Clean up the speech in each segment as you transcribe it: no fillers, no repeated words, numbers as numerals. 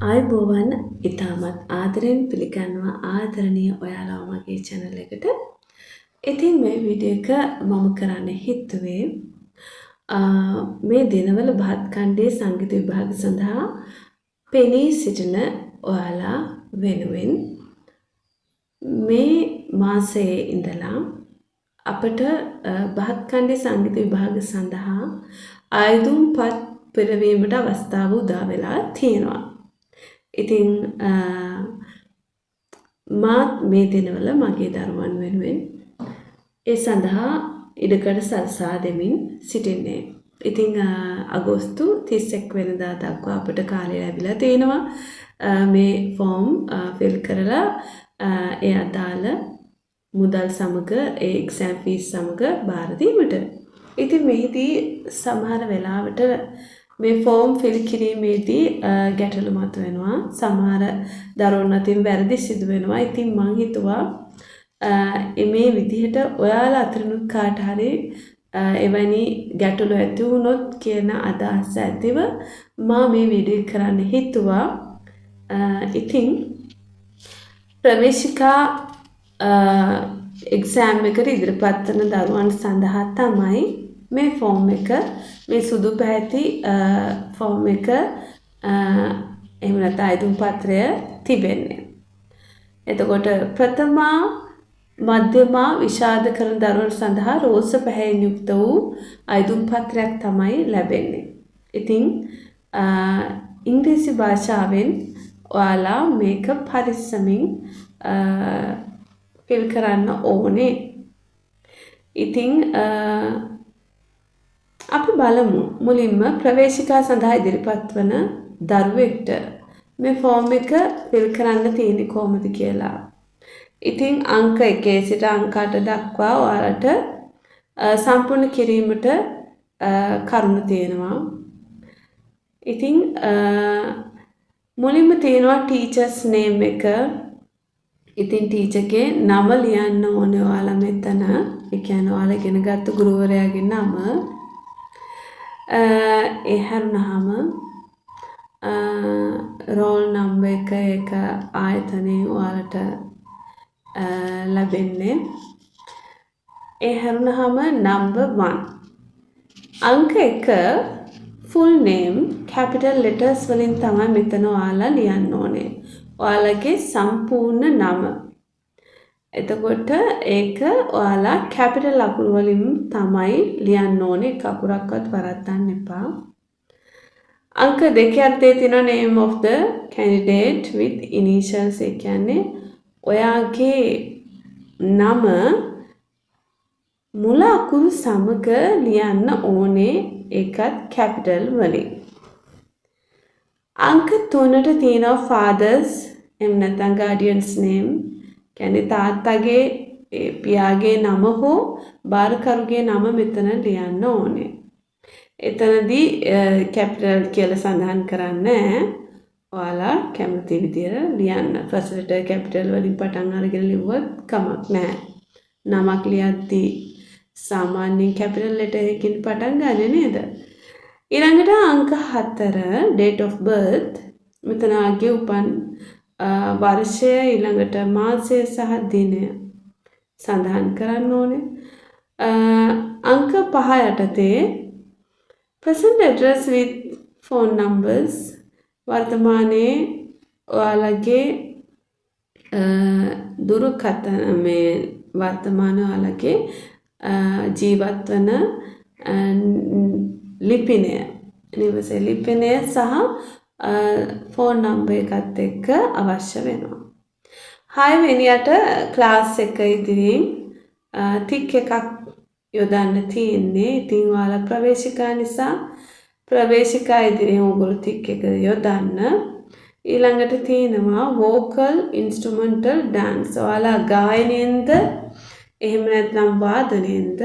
ආයුබෝවන් ඉතාමත් ආදරෙන් පිළිගන්නවා ආදරණීය ඔයාලා මගේ channel එකට. ඉතින් මේ වීඩියෝ එක මම කරන්න හිතුවේ මේ දිනවල බහත්කණ්ඩේ සංගීත විභාග සඳහා පෙනී සිටින ඔයාලා වෙනුවෙන් මේ මාසයේ ඉඳලා අපට බහත්කණ්ඩේ සංගීත විභාග සඳහා ආයුධම්පත් පෙරවීමට අවස්ථාව උදා වෙලා තියෙනවා. ඉතින් මාත් මේ දිනවල මගේ දරුවන් වෙනුවෙන් ඒ සඳහා ඉඩකඩ සලසා දෙමින් සිටින්නේ. ඉතින් අගෝස්තු 31 වෙනිදා දක්වා අපට කාලය ලැබිලා තියෙනවා මේ ෆෝම් ෆිල් කරලා ඒ අදාළ මුදල් සමග ඒ එක්සෑම් ෆීස් සමග බාර දීමට. ඉතින් මෙහිදී සමහර වෙලාවට මේ ෆෝම් ෆිල් කිරීමේදී ගැටලු මතුවෙනවා. සමහර දරුවෝ අතින් වැරදි සිදු වෙනවා. ඉතින් මම හිතුවා මේ විදිහට ඔයාලා අතරිනුත් කාට හරි එවැනි ගැටලු ඇති වුණොත් කියන අදහස ඇතිව මම මේ වීඩියෝ කරන්න හිතුවා. ඉතින් ප්‍රවේශිකා එක්සෑම් එකට ඉදිරිපත් කරන දරුවන් සඳහා තමයි මේ ෆෝම් එක මේ සුදු පැහැති ෆෝම් එක එහෙම නැත්නම් ආයුධ පත්‍රය තිබෙන්නේ. එතකොට ප්‍රථමා මධ්‍යමා විෂාද කරන දරුවන් සඳහා රෝස පැහැයෙන් යුක්ත වූ ආයුධ පත්‍රයක් තමයි ලැබෙන්නේ. ඉතින් ඉංග්‍රීසි භාෂාවෙන් ඔයාලා මේක පරිස්සමින් ෆිල් කරන්න ඕනේ. ඉතින් අපි බලමු මුලින්ම ප්‍රවේශිකා සඳහා ඉදිරිපත් වන දරුවෙක්ට මේ ෆෝම් එක ෆිල් කරන්න තියෙන්නේ කොහොමද කියලා. ඉතින් අංක 1 සිට අංක 8 දක්වා ඔයාලට සම්පූර්ණ කිරීමට කරුණු තියෙනවා. ඉතින් මුලින්ම තියෙනවා ටීචර්ස් නේම් එක. ඉතින් ටීචර්ගේ නම ලියන්න ඕනේ ඔයාලා මෙතන. ඒ කියන්නේ ඔයාලා ඉගෙන ගත්ත ගුරුවරයාගේ නම. ඒ හැරුණාම රෝල් නම්බර් එක ඒක ආයතනයේ ඔයාලට ලැබෙන්නේ. ඒ හැරුණාම number 1 අංක 1 full name capital letters වලින් තමයි මෙතන ඔයාලා ලියන්න ඕනේ. ඔයාලගේ සම්පූර්ණ නම. එතකොට ඒක ඔයාලා කැපිටල් අකුරු වලින් තමයි ලියන්න ඕනේ. එක අකුරක්වත් වරද්දන්න එපා. අංක 2 අර්ථයේ තියෙන name of the candidate with initials. ඒ කියන්නේ ඔයාගේ නම මුල අකුරු සමග ලියන්න ඕනේ. ඒකත් කැපිටල් වලින්. අංක 3ට තියෙනවා fathers එහෙම නැත්නම් guardians name. කියන්නේ තාත්තගේ පියාගේ නම හෝ බාරකරුගේ නම මෙතන ලියන්න ඕනේ. එතනදී කැපිටල් කියලා සඳහන් කරන්නේ ඔයාලා කැමති විදිහට ලියන්න. ෆස්ට් ලෙටර් කැපිටල් වලින් පටන් අරගෙන ලිව්වත් කමක් නැහැ. නමක් ලියද්දී සාමාන්‍යයෙන් කැපිටල් ලෙටර් එකකින් පටන් ගන්නෙ නේද? ඊළඟට අංක 4 date of birth. මෙතන ආගේ උපන් වර්ෂය ඊළඟට මාසය සහ දිනය සඳහන් කරන්න ඕනේ. අංක 5 යටතේ present address with phone numbers වර්තමානයේ ඔයාලගේ දුරකථන මේ වර්තමාන ඔයාලගේ ජීවත් වන ලිපිනය නිවසේ ලිපිනය සහ ෆෝන් නම්බර් එකත් එක්ක අවශ්‍ය වෙනවා. 6 වෙනියට ක්ලාස් එක ඉදිරියෙන් ටික් එකක් යොදන්න තියෙන්නේ. ඉතින් ඔයාලා ප්‍රවේශිකා නිසා ප්‍රවේශිකා ඉදිරියෙන් ඔයගොල්ලෝ ටික් එක යොදන්න. ඊළඟට තියෙනවා vocal instrumental dance. ඔයාලා ගායනයෙන්ද එහෙම නැත්නම් වාදනයෙන්ද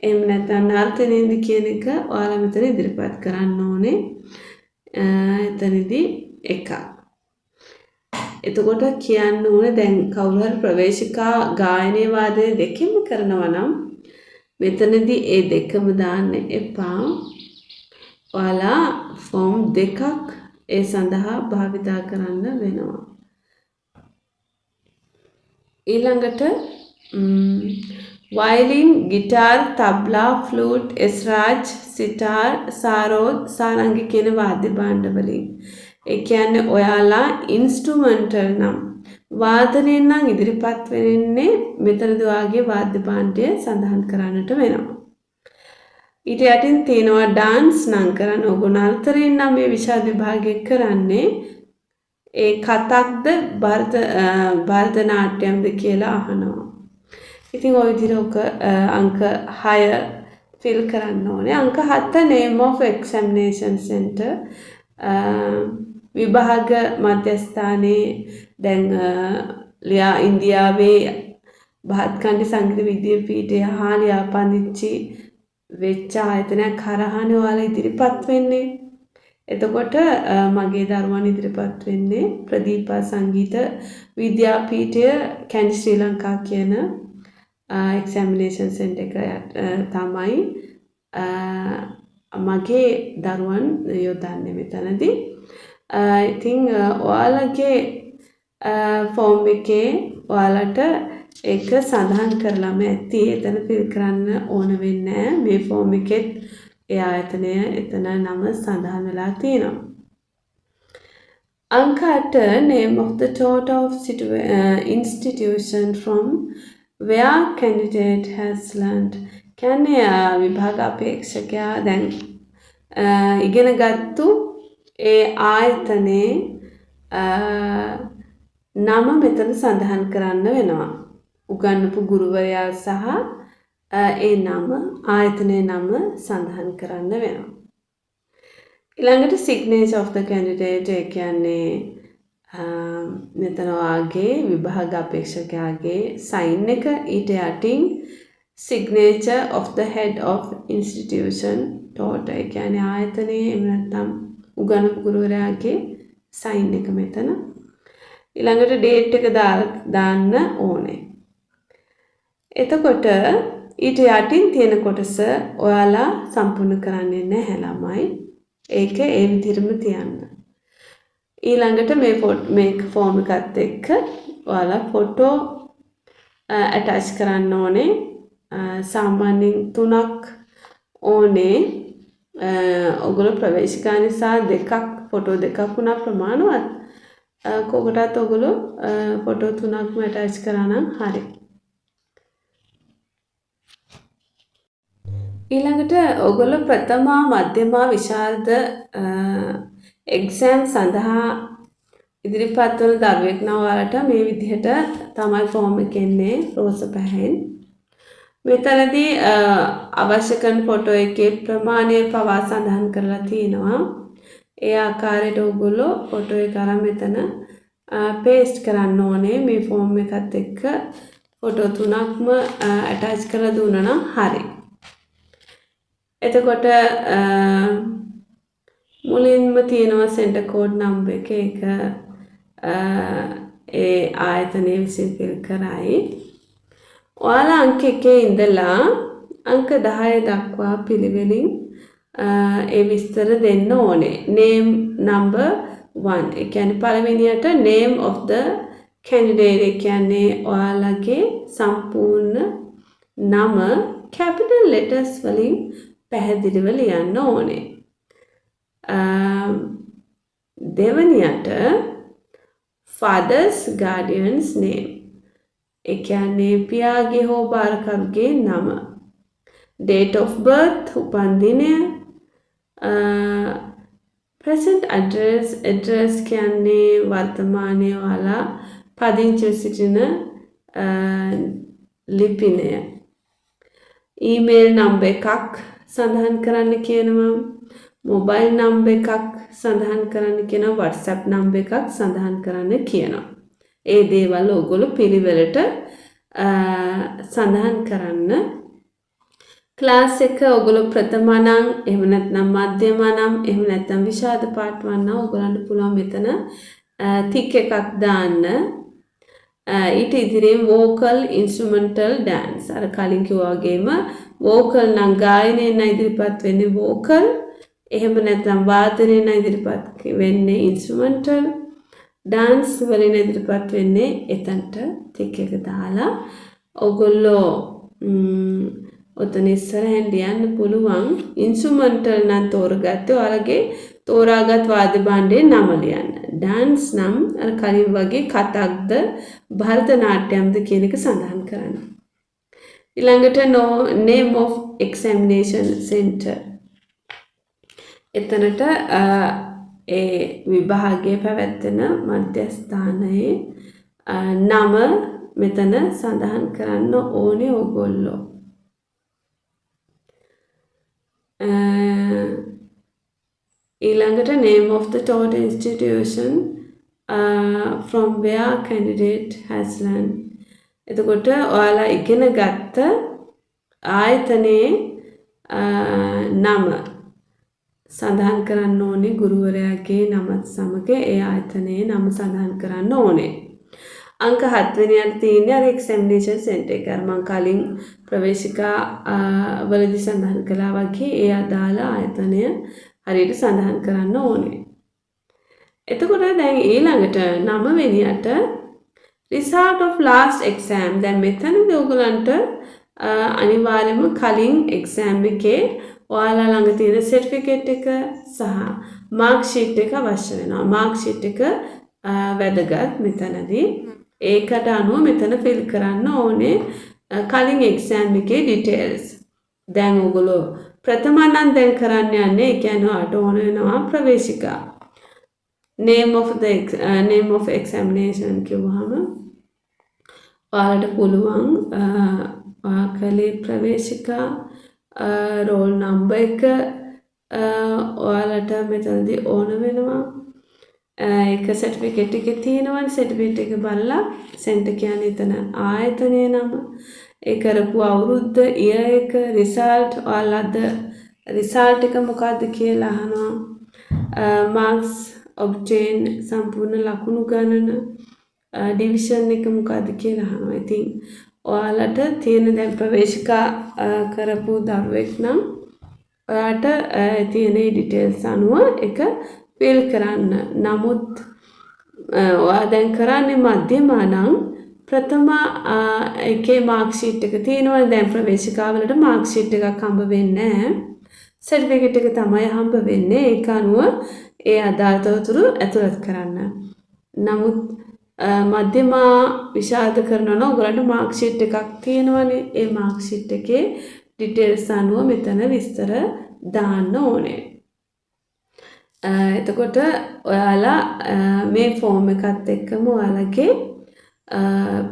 එහෙම නැත්නම් නර්තනයෙන්ද කියන එක ඔයාලා මෙතන ඉදිරිපත් කරන්න ඕනේ. එතනදී එකක්. එතකොට කියන්න ඕනේ දැන් කවුරු හරි ප්‍රවේශිකා ගායනයේ වාදනයේ දෙකම කරනවා නම් මෙතනදී ඒ දෙකම දාන්න එපා. ඔයාලා ෆෝම් දෙකක් ඒ සඳහා භාවිතා කරන්න වෙනවා. ඊළඟට violin, guitar, tabla, flute, esraj, sitar, sarod, sarangi කියන වාද්‍ය භාණ්ඩ වලින්. ඒ කියන්නේ ඔයාලා ඉන්ස්ට්‍රුමන්ටල් නම් වාදනයෙන් නම් ඉදිරිපත් වෙන්නේ මෙතනදී ඔයාගේ වාද්‍ය භාණ්ඩය සඳහන් කරන්නට වෙනවා. ඊට යටින් තියෙනවා ඩාන්ස් නම් කරන්න ඕගොල්ලෝ අල්තරයෙන් නම් මේ විෂාද විභාගය කරන්නේ ඒ කතක්ද භරත නාට්‍යම්ද කියලා අහනවා. ඉතින් ওই විදිහට අංක 6 ෆිල් කරන්න ඕනේ. අංක 7 name of examination center විභාග මධ්‍යස්ථානයේ දැන් ඉන්දියාවේ බහත්කණ්ඩි සංගීත විද්‍යාපීඨය හා ලියාපදිංචි වෙච්ච ආයතනයක් හරහානේ ඔයාලා ඉදිරිපත් වෙන්නේ. එතකොට මගේ දරුවන් ඉදිරිපත් වෙන්නේ ප්‍රදීපා සංගීත විද්‍යාපීඨය කැන්ඩි ශ්‍රී ලංකා කියන එක්සැමිනේෂන් සෙන්ටර් එක තමයි මගේ දරුවන් යොදන්නේ මෙතනදී. ඉතින් ඔයාලගේ ෆෝම් එකේ ඔයාලට ඒක සඳහන් කරලාම ඇති. එතන ෆිල් කරන්න ඕන වෙන්නේ නැහැ. මේ ෆෝම් එකෙත් ඒ ආයතනය එතන නම සඳහන් වෙලා තියෙනවා. අංක 8 name of the total of institution from where candidate has learned. කියන්නේ විභාග අපේක්ෂකයා දැන් ඉගෙන ගත්තු ඒ ආයතනයේ නම මෙතන සඳහන් කරන්න වෙනවා. උගන්වපු ගුරුවරයා සහ ඒ නම ආයතනයේ නම සඳහන් කරන්න වෙනවා. ඊළඟට signature of the candidate ඒ කියන්නේ මෙතන වාගේ විභාග අපේක්ෂකයාගේ සයින් එක ඊට යටින් signature of the head of institution taught ඒ කියන්නේ ආයතනයේ එහෙම නැත්නම් උගන්වපු ගුරුවරයාගේ සයින් එක මෙතන. ඊළඟට date එක දාන්න ඕනේ. එතකොට ඊට යටින් තියෙන කොටස ඔයාලා සම්පූර්ණ කරන්නේ නැහැ ළමයි. ඒක ඒ විදිහටම තියන්න. ඊළඟට මේ ෆෝම් එකත් එක්ක ඔයාලා ෆොටෝ ඇටච් කරන්න ඕනේ. සාමාන්‍යයෙන් 3ක් ඕනේ. ඔයගොල්ලෝ ප්‍රවේශිකා නිසා 2ක් ෆොටෝ 2ක් වුණා ප්‍රමාණවත්. කොකටත් ඔයගොල්ලෝ ෆොටෝ 3ක්ම ඇටච් කරා නම් හරි. ඊළඟට ඔයගොල්ලෝ ප්‍රථමා මධ්‍යමා විශාරද එක්සෑම් සඳහා ඉදිරිපත් වන දරුවෙක් නම් ඔයාලට මේ විදිහට තමයි ෆෝම් එක එන්නේ රෝස පැහැයෙන්. මෙතනදී අවශ්‍ය කරන ෆොටෝ එකේ ප්‍රමාණය පවා සඳහන් කරලා තියෙනවා. ඒ ආකාරයට ඔයගොල්ලෝ ෆොටෝ එක අරන් මෙතන පේස්ට් කරන්න ඕනේ. මේ ෆෝම් එකත් එක්ක ෆොටෝ 3ක්ම ඇටච් කරලා දුන්නා නම් හරි. එතකොට මුලින්ම තියෙනවා සෙන්ටර් කෝඩ් නම්බර් එක. ඒක ඒ ආයතනයේ විසින් ෆිල් කරයි. ඔයාලා අංක 1 ඉඳලා අංක 10 දක්වා පිළිවෙලින් ඒ විස්තර දෙන්න ඕනේ. name number 1 ඒ කියන්නේ පළවෙනියට name of the candidate ඒ කියන්නේ ඔයාලගේ සම්පූර්ණ නම capital letters වලින් පැහැදිලිව ලියන්න ඕනේ. දෙවනියට father's guardian's name ඒ කියන්නේ පියාගේ හෝ බාරකරුගේ නම. date of birth උපන්දිනය. present address කියන්නේ වර්තමානයේ ඔයාලා පදිංචිව සිටින ලිපිනය. email number එකක් සඳහන් කරන්න කියනවා. mobile number එකක් සඳහන් කරන්න කියනවා. WhatsApp number එකක් සඳහන් කරන්න කියනවා. ඒ දේවල් ඔයගොල්ලෝ පිළිවෙලට සඳහන් කරන්න. ක්ලාස් එක ඔයගොල්ලෝ ප්‍රථම නම් එහෙම නැත්නම් මධ්‍යම නම් එහෙම නැත්නම් විෂාද පාර්ට් 1 නම් ඔයගොල්ලන්ට පුළුවන් මෙතන ටික් එකක් දාන්න. ඊට ඉදිරියෙන් vocal instrumental dance අර කලින් කිව්වා වගේම vocal නම් ගායනයෙන් ඉදිරිපත් වෙන්නේ vocal. එහෙම නැත්නම් වාදනයෙන් ඉදිරිපත් වෙන්නේ ඉන්ස්ට්‍රුමන්ටල්. ඩාන්ස් වලින් ඉදිරිපත් වෙන්නේ එතනට ටික එක දාලා ඔගොල්ලෝ ඔතන ඉස්සරහින් ලියන්න පුළුවන් ඉන්ස්ට්‍රුමන්ටල් නම් තෝරගත්තේ ඔයාලගේ තෝරාගත් වාද්‍ය භාණ්ඩයේ නම ලියන්න. ඩාන්ස් නම් අර කලින් වගේ කතක්ද භරතනාට්‍යම්ද කියන එක සඳහන් කරන්න. ඊළඟට name of examination center. එතනට ඒ විභාගයේ පැවැත්වෙන මධ්‍යස්ථානයේ නම මෙතන සඳහන් කරන්න ඕනේ ඕගොල්ලෝ. ඊළඟට name of the taught institution from where candidate has learned. එතකොට ඔයාලා ඉගෙන ගත්ත ආයතනයේ නම සඳහන් කරන්න ඕනේ ගුරුවරයාගේ නමත් සමග ඒ ආයතනයේ නම සඳහන් කරන්න ඕනේ. අංක 7 වෙනියට තියෙන්නේ අර එක්සැමිනේෂන් සෙන්ටර් එක. අර මම කලින් ප්‍රවේශිකා වලදී සඳහන් කළා වගේ ඒ අදාළ ආයතනය හරියට සඳහන් කරන්න ඕනේ. එතකොට දැන් ඊළඟට 9 වෙනියට result of last exam. දැන් මෙතනදී ඔයගලන්ට අනිවාර්යයෙන්ම කලින් exam එකේ ඔයාලා ළඟ තියෙන සර්ටිෆිකේට් එක සහ මාර්ක් ෂීට් එක අවශ්‍ය වෙනවා. මාර්ක් ෂීට් එක වැදගත් මෙතනදී. ඒකට අනුව මෙතන ෆිල් කරන්න ඕනේ කලින් එක්සෑම් එකේ ඩීටේල්ස්. දැන් ඔයගොල්ලෝ ප්‍රථම නම් දැන් කරන්න යන්නේ ඒ කියන්නේ ඔයාලට ඕන වෙනවා ප්‍රවේශිකා. name of examination කිව්වහම ඔයාලට පුළුවන් ඔයාලේ ප්‍රවේශිකා roll number එක ඔයාලට මෙතනදී ඕන වෙනවා. ඒක සර්ටිෆිකේට් එකේ තියෙනවා. සර්ටිෆිකේට් එක බලලා සෙන්ටර් කියන්නේ එතන ආයතනයේ නම, ඒ කරපු අවුරුද්ද, year එක, result ඔයාලද result එක මොකද්ද කියලා අහනවා. marks obtain සම්පූර්ණ ලකුණු ගණන, division එක මොකද්ද කියලා අහනවා. ඉතින් ඔයාලට තියෙන දැන් ප්‍රවේශිකා කරපු දරුවෙක් නම් ඔයාලට තියෙන ඩීටේල්ස් අනුව එක ෆිල් කරන්න. නමුත් ඔයා දැන් කරන්නේ මධ්‍යමා නම් ප්‍රථම එකේ මාර්ක් ෂීට් එක තියෙනවා. දැන් ප්‍රවේශිකාවලට මාර්ක් ෂීට් එකක් හම්බ වෙන්නේ නැහැ. සර්ටිෆිකේට් එක තමයි හම්බ වෙන්නේ. ඒක අනුව ඒ අදාළ තොරතුරු ඇතුළත් කරන්න. නමුත් මධ්‍යමා විෂාද කරනවා නම් ඔයගලන්ට මාර්ක් ෂීට් එකක් තියෙනවනේ. ඒ මාර්ක් ෂීට් එකේ ඩීටේල්ස් අනුව මෙතන විස්තර දාන්න ඕනේ. එතකොට ඔයාලා මේ ෆෝම් එකත් එක්කම ඔයාලගේ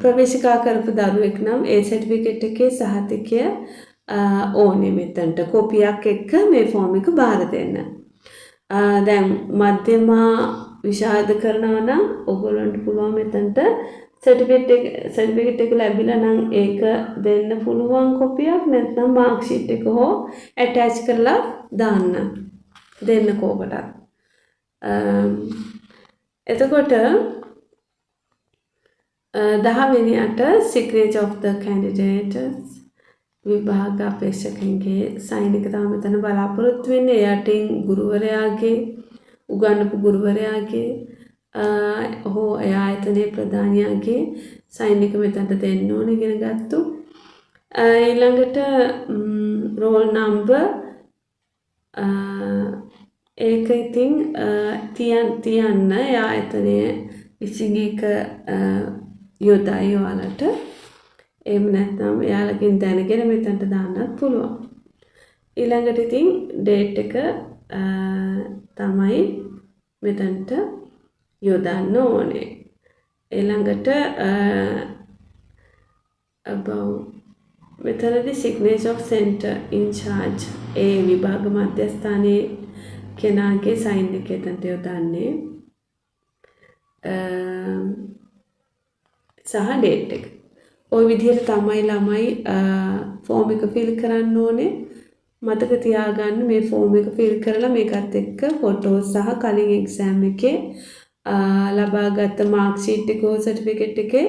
ප්‍රවේශිකා කරපු දරුවෙක් නම් ඒ සර්ටිෆිකේට් එකේ සහතිකය ඕනේ මෙතනට කොපියක් එක්ක මේ ෆෝම් එක බාර දෙන්න. දැන් මධ්‍යමා විෂාද කරනවා නම් ඔයගොල්ලන්ට පුළුවන් මෙතනට සර්ටිෆිකේට් එක ලැබිලා නම් ඒක දෙන්න පුළුවන් කොපියක්, නැත්නම් මාර්ක් ෂීට් එක හෝ ඇටච් කරලා දාන්න දෙන්න කෝකටත්. එතකොට 10 වෙනියට signature of the candidates විභාග අපේක්ෂකයන්ගේ සයින් එක තමයි මෙතන බලාපොරොත්තු වෙන්නේ. එයාටින් ගුරුවරයාගේ උගන්වපු ගුරුවරයාගේ හෝ ඒ ආයතනයේ ප්‍රධානියාගේ සයින් එක මෙතනට දෙන්න ඕනේ ඉගෙන ගත්තු. ඊළඟට roll number ඒක ඉතින් තියන්න ඒ ආයතනයේ විසින් එක යොදයි ඔයාලට. එහෙම නැත්නම් එයාලකින් දැනගෙන මෙතනට දාන්නත් පුළුවන්. ඊළඟට ඉතින් date එක තමයි මෙතනට යොදන්න ඕනේ. ඊළඟට මෙතනදී signature of center in charge ඒ විභාග මධ්‍යස්ථානයේ කෙනාගේ සයින් එක එතනට යොදන්නේ සහ date එක. ওই විදිහට තමයි ළමයි ෆෝම් එක ෆිල් කරන්න ඕනේ. මතක තියාගන්න මේ ෆෝම් එක ෆිල් කරලා මේකත් එක්ක ෆොටෝ සහ කලින් එක්සෑම් එකේ ලබාගත් මාර්ක් ෂීට් එක හෝ සර්ටිෆිකේට් එකේ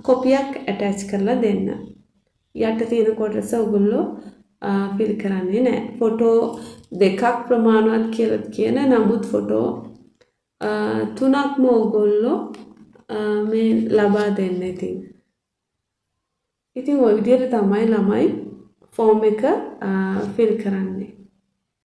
කොපියක් ඇටච් කරලා දෙන්න. යට තියෙන කොටස ඔයගොල්ලෝ ෆිල් කරන්නේ නැහැ. ෆොටෝ දෙකක් ප්‍රමාණවත් කියලා කියන නමුත් ෆොටෝ 3ක්ම ඕගොල්ලෝ මේ ලබා දෙන්න ඉතින්. ඉතින් ওই විදිහට තමයි ළමයි ෆෝම් එක ෆිල් කරන්නේ.